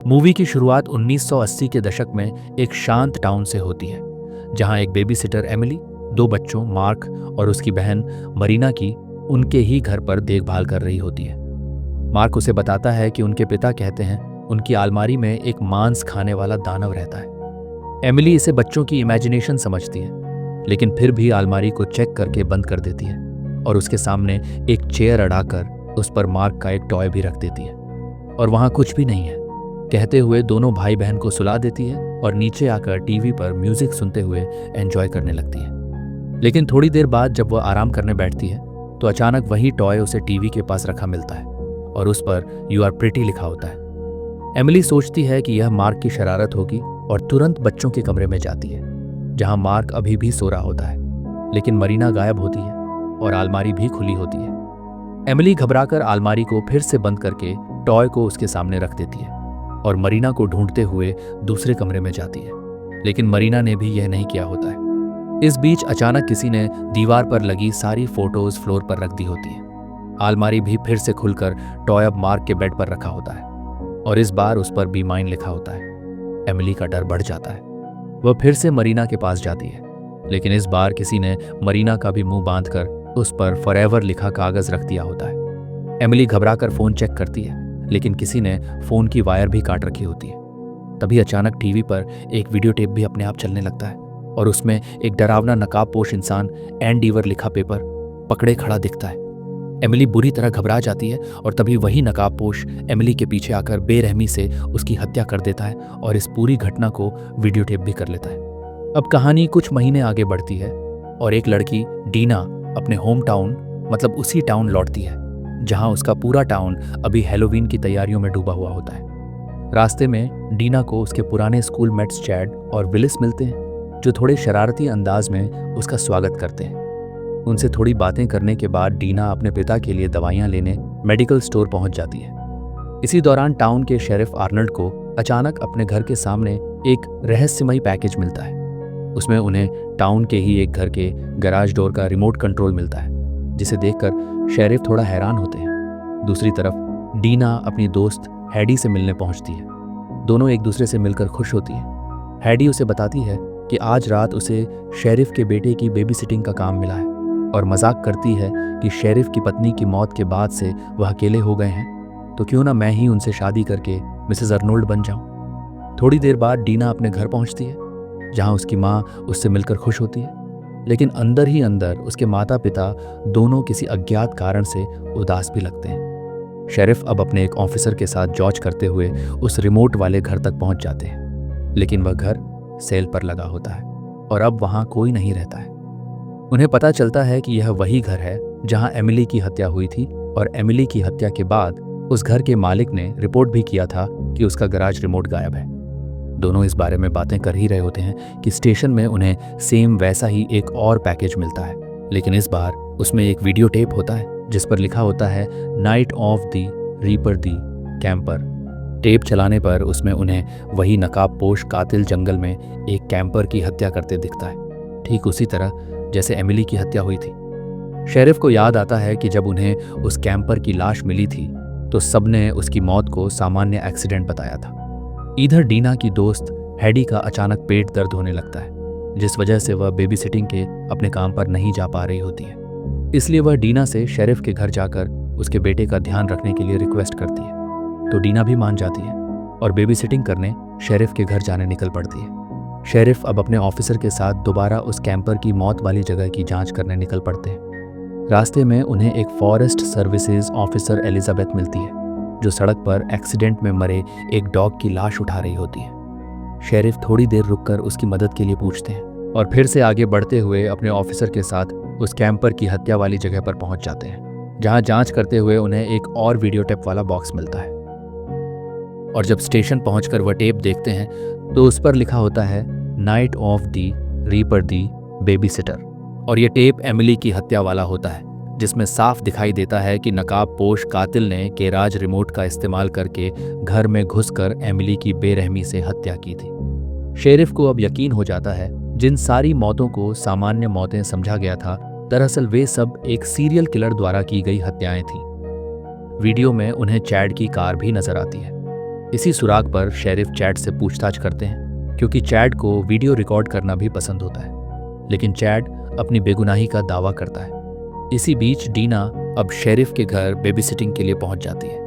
Movie की शुरुआत 1980 के दशक में एक शांत टाउन से होती है, जहां एक बेबीसिटर एमिली दो बच्चों मार्क और उसकी बहन मरीना की उनके ही घर पर देखभाल कर रही होती है। मार्क उसे बताता है कि उनके पिता कहते हैं उनकी अलमारी में एक मांस खाने वाला दानव रहता है। एमिली इसे बच्चों की इमेजिनेशन समझती है, लेकिन फिर भी अलमारी को चेक करके बंद कर देती है और उसके सामने एक चेयर अड़ाकर उस पर मार्क का एक टॉय भी रख देती है। और वहां कुछ भी नहीं है कहते हुए दोनों भाई बहन को सुला देती है और नीचे आकर टीवी पर म्यूजिक सुनते हुए एंजॉय करने लगती है। लेकिन थोड़ी देर बाद जब वह आराम करने बैठती है तो अचानक वही टॉय उसे टीवी के पास रखा मिलता है और उस पर यू आर प्रिटी लिखा होता है। एमिली सोचती है कि यह मार्क की शरारत होगी और तुरंत बच्चों के कमरे में जाती है, जहां मार्क अभी भी सो रहा होता है। लेकिन मरीना गायब होती है और अलमारी भी खुली होती है। एमिली घबराकर अलमारी को फिर से बंद करके टॉय को उसके सामने रख देती है और मरीना को ढूंढते हुए दूसरे कमरे में जाती है, लेकिन मरीना ने भी यह नहीं किया होता है। इस बीच अचानक किसी ने दीवार पर लगी सारी फोटोज फ्लोर पर रख दी होती है। अलमारी भी फिर से खुलकर टॉय अब मार्क के बेड पर रखा होता है और इस बार उस पर बी माइन लिखा होता है। एमिली का डर बढ़ जाता है। वह फिर से मरीना के पास जाती है, लेकिन इस बार किसी ने मरीना का भी मुंह बांधकर उस पर फॉरएवर लिखा कागज रख दिया होता है। एमिली घबराकर फोन चेक करती है, लेकिन किसी ने फोन की वायर भी काट रखी होती है। तभी अचानक टीवी पर एक वीडियो टेप भी अपने आप चलने लगता है और उसमें एक डरावना नकाबपोश इंसान एंड डीवर लिखा पेपर पकड़े खड़ा दिखता है। एमिली बुरी तरह घबरा जाती है और तभी वही नकाबपोश एमिली के पीछे आकर बेरहमी से उसकी हत्या कर देता है और इस पूरी घटना को वीडियो टेप भी कर लेता है। अब कहानी कुछ महीने आगे बढ़ती है और एक लड़की डीना अपने होम टाउन मतलब उसी टाउन लौटती है जहां उसका पूरा टाउन अभी हैलोवीन की तैयारियों में डूबा हुआ होता है। रास्ते में डीना को उसके पुराने स्कूल मेट्स चैड और विलिस मिलते हैं, जो थोड़े शरारती अंदाज में उसका स्वागत करते हैं। उनसे थोड़ी बातें करने के बाद डीना अपने पिता के लिए दवाइयां लेने मेडिकल स्टोर पहुंच जाती है। इसी दौरान टाउन के शेरिफ आर्नल्ड को अचानक अपने घर के सामने एक रहस्यमयी पैकेज मिलता है। उसमें उन्हें टाउन के ही एक घर के गैराज डोर का रिमोट कंट्रोल मिलता है, जिसे देखकर शेरिफ थोड़ा हैरान होते हैं। दूसरी तरफ डीना अपनी दोस्त हैडी से मिलने पहुंचती है। दोनों एक दूसरे से मिलकर खुश होती है। हैडी उसे बताती है कि आज रात उसे शेरिफ के बेटे की बेबी सिटिंग का काम मिला है और मजाक करती है कि शेरिफ की पत्नी की मौत के बाद से वह अकेले हो गए हैं, तो क्यों ना मैं ही उनसे शादी करके मिसेस अर्नोल्ड बन जाऊं। थोड़ी देर बाद डीना अपने घर पहुंचती है, जहां उसकी माँ उससे मिलकर खुश होती है, लेकिन अंदर ही अंदर उसके माता पिता दोनों किसी अज्ञात कारण से उदास भी लगते हैं। शेरिफ अब अपने एक ऑफिसर के साथ जॉच करते हुए उस रिमोट वाले घर तक पहुंच जाते हैं, लेकिन वह घर सेल पर लगा होता है और अब वहां कोई नहीं रहता है। उन्हें पता चलता है कि यह वही घर है जहां एमिली की हत्या हुई थी और एमिली की हत्या के बाद उस घर के मालिक ने रिपोर्ट भी किया था कि उसका गैराज रिमोट गायब है। दोनों इस बारे में बातें कर ही रहे होते हैं कि स्टेशन में उन्हें सेम वैसा ही एक और पैकेज मिलता है, लेकिन इस बार उसमें एक वीडियो टेप होता है जिस पर लिखा होता है night of the reaper the camper. Tape चलाने पर उसमें उन्हें वही नकाबपोश कातिल जंगल में एक कैंपर की हत्या करते दिखता है, ठीक उसी तरह जैसे एमिली की हत्या हुई थी। शेरिफ को याद आता है कि जब उन्हें उस कैंपर की लाश मिली थी तो सबने उसकी मौत को सामान्य एक्सीडेंट बताया था। इधर डीना की दोस्त हैडी का अचानक पेट दर्द होने लगता है, जिस वजह से वह बेबी सिटिंग के अपने काम पर नहीं जा पा रही होती है। इसलिए वह डीना से शेरिफ के घर जाकर उसके बेटे का ध्यान रखने के लिए रिक्वेस्ट करती है, तो डीना भी मान जाती है और बेबी सिटिंग करने शेरिफ के घर जाने निकल पड़ती है। शेरिफ अब अपने ऑफिसर के साथ दोबारा उस कैंपर की मौत वाली जगह की जांच करने निकल पड़ते हैं। रास्ते में उन्हें एक फॉरेस्ट सर्विसेज ऑफिसर एलिजाबेथ मिलती है, जो सड़क पर एक्सीडेंट में मरे एक डॉग की लाश उठा रही होती है। शेरिफ थोड़ी देर रुककर उसकी मदद के लिए पूछते हैं और फिर से आगे बढ़ते हुए अपने ऑफिसर के साथ उस कैंपर की हत्या वाली जगह पर पहुंच जाते हैं, जहां जांच करते हुए उन्हें एक और वीडियो टेप वाला बॉक्स मिलता है। और जब स्टेशन पहुंचकर वह टेप देखते हैं तो उस पर लिखा होता है night of the reaper the baby sitter, और यह टेप एमिली की हत्या वाला होता है, जिसमें साफ दिखाई देता है कि नकाबपोश कातिल ने गैराज रिमोट का इस्तेमाल करके घर में घुसकर एमिली की बेरहमी से हत्या की थी। शेरिफ को अब यकीन हो जाता है जिन सारी मौतों को सामान्य मौतें समझा गया था, दरअसल वे सब एक सीरियल किलर द्वारा की गई हत्याएं थीं। वीडियो में उन्हें चैड की कार भी नजर आती है। इसी सुराग पर शेरिफ चैड से पूछताछ करते हैं, क्योंकि चैड को वीडियो रिकॉर्ड करना भी पसंद होता है। लेकिन चैड अपनी बेगुनाही का दावा करता है। इसी बीच डीना अब शेरिफ के घर बेबीसिटिंग के लिए पहुंच जाती है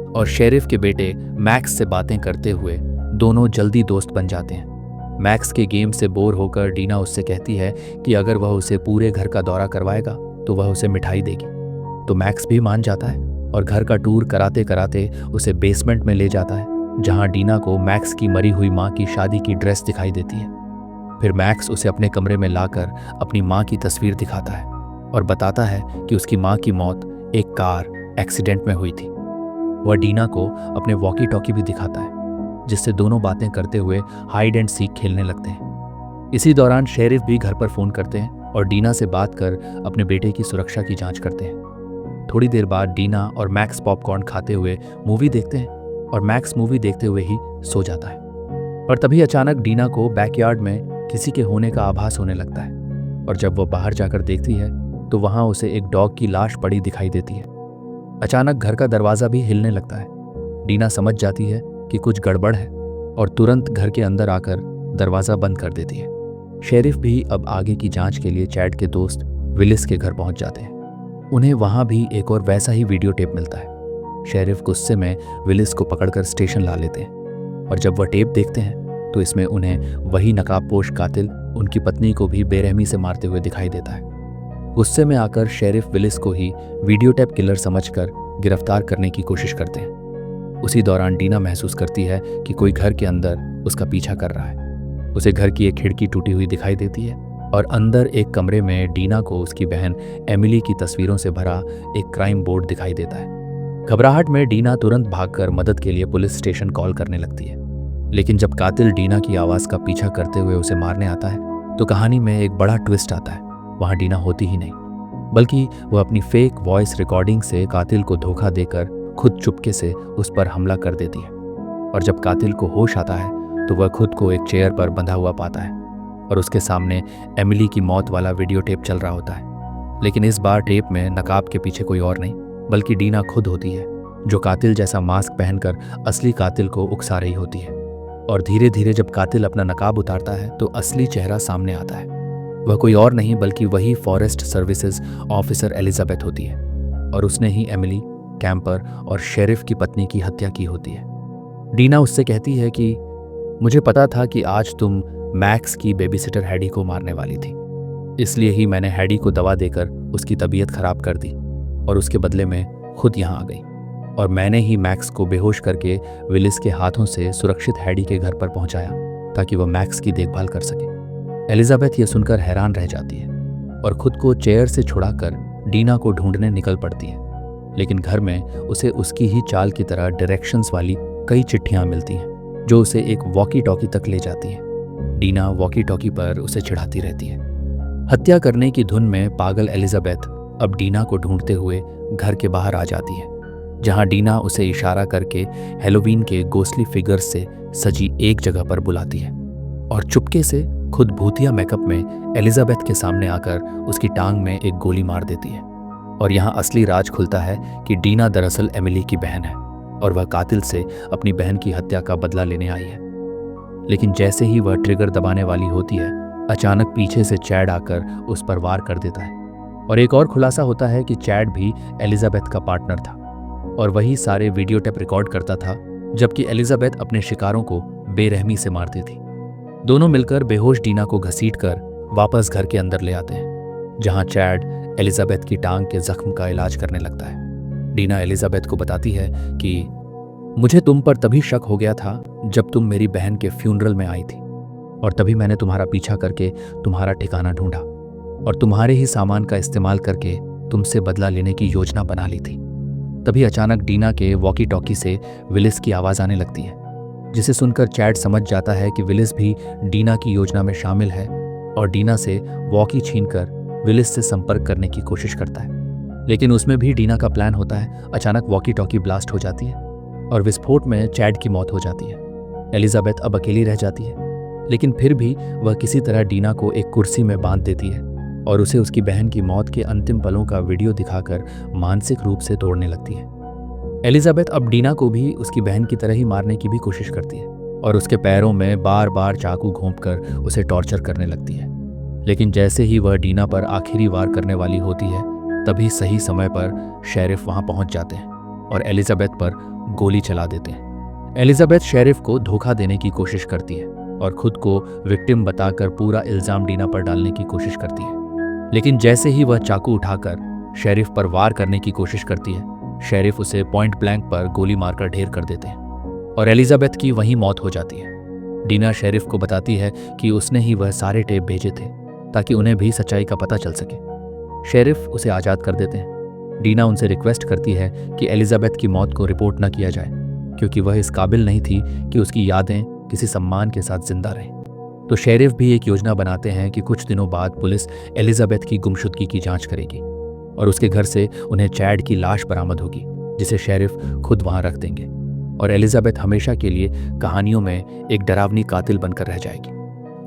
और शेरिफ के बेटे मैक्स से बातें करते हुए दोनों जल्दी दोस्त बन जाते हैं। मैक्स के गेम से बोर होकर डीना उससे कहती है कि अगर वह उसे पूरे घर का दौरा करवाएगा तो वह उसे मिठाई देगी। तो मैक्स भी मान जाता है और घर का टूर कराते कराते उसे बेसमेंट में ले जाता है, जहां डीना को मैक्स की मरी हुई माँ की शादी की ड्रेस दिखाई देती है। फिर मैक्स उसे अपने कमरे में लाकर अपनी माँ की तस्वीर दिखाता है और बताता है कि उसकी माँ की मौत एक कार एक्सीडेंट में हुई थी। वह डीना को अपने वॉकी टॉकी भी दिखाता है, जिससे दोनों बातें करते हुए हाइड एंड सीक खेलने लगते हैं। इसी दौरान शेरिफ भी घर पर फ़ोन करते हैं और डीना से बात कर अपने बेटे की सुरक्षा की जांच करते हैं। थोड़ी देर बाद डीना और मैक्स पॉपकॉर्न खाते हुए मूवी देखते हैं और मैक्स मूवी देखते हुए ही सो जाता है। और तभी अचानक डीना को बैकयार्ड में किसी के होने का आभास होने लगता है और जब वह बाहर जाकर देखती है तो वहाँ उसे एक डॉग की लाश पड़ी दिखाई देती है। अचानक घर का दरवाज़ा भी हिलने लगता है। डीना समझ जाती है कि कुछ गड़बड़ है और तुरंत घर के अंदर आकर दरवाज़ा बंद कर देती है। शेरिफ भी अब आगे की जांच के लिए चैड के दोस्त विलिस के घर पहुंच जाते हैं। उन्हें वहां भी एक और वैसा ही वीडियो टेप मिलता है। शेरिफ गुस्से में विलिस को पकड़कर स्टेशन ला लेते हैं और जब वह टेप देखते हैं तो इसमें उन्हें वही नकाबपोश कातिल उनकी पत्नी को भी बेरहमी से मारते हुए दिखाई देता है। गुस्से में आकर शेरिफ विलिस को ही वीडियो टेप किलर समझकर गिरफ्तार करने की कोशिश करते हैं। उसी दौरान डीना महसूस करती है कि कोई घर के अंदर उसका पीछा कर रहा है। उसे घर की एक खिड़की टूटी हुई दिखाई देती है और अंदर एक कमरे में डीना को उसकी बहन एमिली की तस्वीरों से भरा एक क्राइम बोर्ड दिखाई देता है। घबराहट में डीना तुरंत भागकर मदद के लिए पुलिस स्टेशन कॉल करने लगती है। लेकिन जब कातिल डीना की आवाज़ का पीछा करते हुए उसे मारने आता है तो कहानी में एक बड़ा ट्विस्ट आता है। वहाँ डीना होती ही नहीं, बल्कि वह अपनी फेक वॉइस रिकॉर्डिंग से कातिल को धोखा देकर खुद चुपके से उस पर हमला कर देती है। और जब कातिल को होश आता है तो वह खुद को एक चेयर पर बंधा हुआ पाता है और उसके सामने एमिली की मौत वाला वीडियो टेप चल रहा होता है। लेकिन इस बार टेप में नकाब के पीछे कोई और नहीं बल्कि डीना खुद होती है, जो कातिल जैसा मास्क पहनकर असली कातिल को उकसा रही होती है। और धीरे धीरे जब कातिल अपना नकाब उतारता है तो असली चेहरा सामने आता है। वह कोई और नहीं बल्कि वही फॉरेस्ट सर्विसेज ऑफिसर एलिजाबेथ होती है और उसने ही एमिली, कैंपर और शेरिफ की पत्नी की हत्या की होती है। डीना उससे कहती है कि मुझे पता था कि आज तुम मैक्स की बेबीसिटर हैडी को मारने वाली थी, इसलिए ही मैंने हैडी को दवा देकर उसकी तबीयत खराब कर दी और उसके बदले में खुद यहाँ आ गई और मैंने ही मैक्स को बेहोश करके विलिस के हाथों से सुरक्षित हैडी के घर पर पहुंचाया ताकि वह मैक्स की देखभाल कर सके। एलिजाबेथ यह सुनकर हैरान रह जाती है और खुद को चेयर से छुड़ाकर डीना को ढूंढने निकल पड़ती है। लेकिन घर में उसे उसकी ही चाल की तरह डायरेक्शंस वाली कई चिट्ठियां मिलती हैं जो उसे एक वॉकी टॉकी तक ले जाती हैं। डीना वॉकी टॉकी पर उसे चिढ़ाती रहती है। हत्या करने की धुन में पागल एलिजाबेथ अब डीना को ढूंढते हुए घर के बाहर आ जाती है, जहां डीना उसे इशारा करके हैलोवीन के गोस्टली फिगर्स से सजी एक जगह पर बुलाती है और चुपके से खुद भूतिया मेकअप में एलिजाबेथ के सामने आकर उसकी टांग में एक गोली मार देती है। और यहाँ असली राज खुलता है कि डीना दरअसल एमिली की बहन है और वह कातिल से अपनी बहन की हत्या का बदला लेने आई है। लेकिन जैसे ही वह ट्रिगर दबाने वाली होती है, अचानक पीछे से चैड आकर उस पर वार कर देता है। और एक और खुलासा होता है कि चैड भी एलिजाबेथ का पार्टनर था और वही सारे वीडियो टेप रिकॉर्ड करता था, जबकि एलिजाबेथ अपने शिकारों को बेरहमी से मारती थी। दोनों मिलकर बेहोश डीना को घसीटकर वापस घर के अंदर ले आते हैं, जहां चैड एलिजाबेथ की टांग के जख्म का इलाज करने लगता है। डीना एलिजाबेथ को बताती है कि मुझे तुम पर तभी शक हो गया था जब तुम मेरी बहन के फ्यूनरल में आई थी और तभी मैंने तुम्हारा पीछा करके तुम्हारा ठिकाना ढूंढा और तुम्हारे ही सामान का इस्तेमाल करके तुमसे बदला लेने की योजना बना ली थी। तभी अचानक डीना के वॉकी टॉकी से विलिस की आवाज़ आने लगती है, जिसे सुनकर चैड समझ जाता है कि विलिस भी डीना की योजना में शामिल है और डीना से वॉकी छीनकर विलिस से संपर्क करने की कोशिश करता है। लेकिन उसमें भी डीना का प्लान होता है। अचानक वॉकी टॉकी ब्लास्ट हो जाती है और विस्फोट में चैड की मौत हो जाती है। एलिजाबेथ अब अकेली रह जाती है, लेकिन फिर भी वह किसी तरह डीना को एक कुर्सी में बांध देती है और उसे उसकी बहन की मौत के अंतिम पलों का वीडियो दिखाकर मानसिक रूप से तोड़ने लगती है। एलिजाबेथ अब डीना को भी उसकी बहन की तरह ही मारने की भी कोशिश करती है और उसके पैरों में बार बार चाकू घोंपकर उसे टॉर्चर करने लगती है। लेकिन जैसे ही वह डीना पर आखिरी वार करने वाली होती है, तभी सही समय पर शेरिफ वहां पहुंच जाते हैं और एलिजाबेथ पर गोली चला देते हैं। एलिजाबेथ शेरिफ को धोखा देने की कोशिश करती है और खुद को विक्टिम बताकर पूरा इल्जाम डीना पर डालने की कोशिश करती है। लेकिन जैसे ही वह चाकू उठाकर शेरिफ पर वार करने की कोशिश करती है, शेरिफ उसे पॉइंट ब्लैंक पर गोली मारकर ढेर कर देते हैं और एलिजाबेथ की वहीं मौत हो जाती है। डीना शेरिफ को बताती है कि उसने ही वह सारे टेप भेजे थे ताकि उन्हें भी सच्चाई का पता चल सके। शेरिफ उसे आज़ाद कर देते हैं। डीना उनसे रिक्वेस्ट करती है कि एलिजाबेथ की मौत को रिपोर्ट न किया जाए क्योंकि वह इस काबिल नहीं थी कि उसकी यादें किसी सम्मान के साथ जिंदा रहें। तो शेरिफ भी एक योजना बनाते हैं कि कुछ दिनों बाद पुलिस एलिजाबेथ की गुमशुदगी की जांच करेगी और उसके घर से उन्हें चैड की लाश बरामद होगी जिसे शेरिफ खुद वहां रख देंगे और एलिजाबेथ हमेशा के लिए कहानियों में एक डरावनी कातिल बनकर रह जाएगी।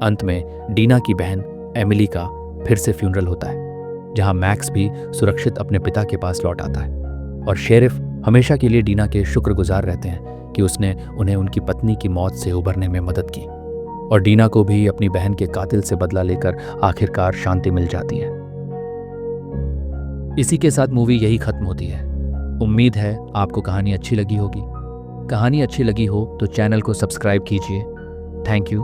अंत में डीना की बहन एमिली का फिर से फ्यूनरल होता है जहां मैक्स भी सुरक्षित अपने पिता के पास लौट आता है और शेरिफ हमेशा के लिए डीना के शुक्रगुजार रहते हैं कि उसने उन्हें उनकी पत्नी की मौत से उबरने में मदद की और डीना को भी अपनी बहन के कातिल से बदला लेकर आखिरकार शांति मिल जाती है। इसी के साथ मूवी यही खत्म होती है। उम्मीद है आपको कहानी अच्छी लगी होगी। कहानी अच्छी लगी हो तो चैनल को सब्सक्राइब कीजिए। Thank you.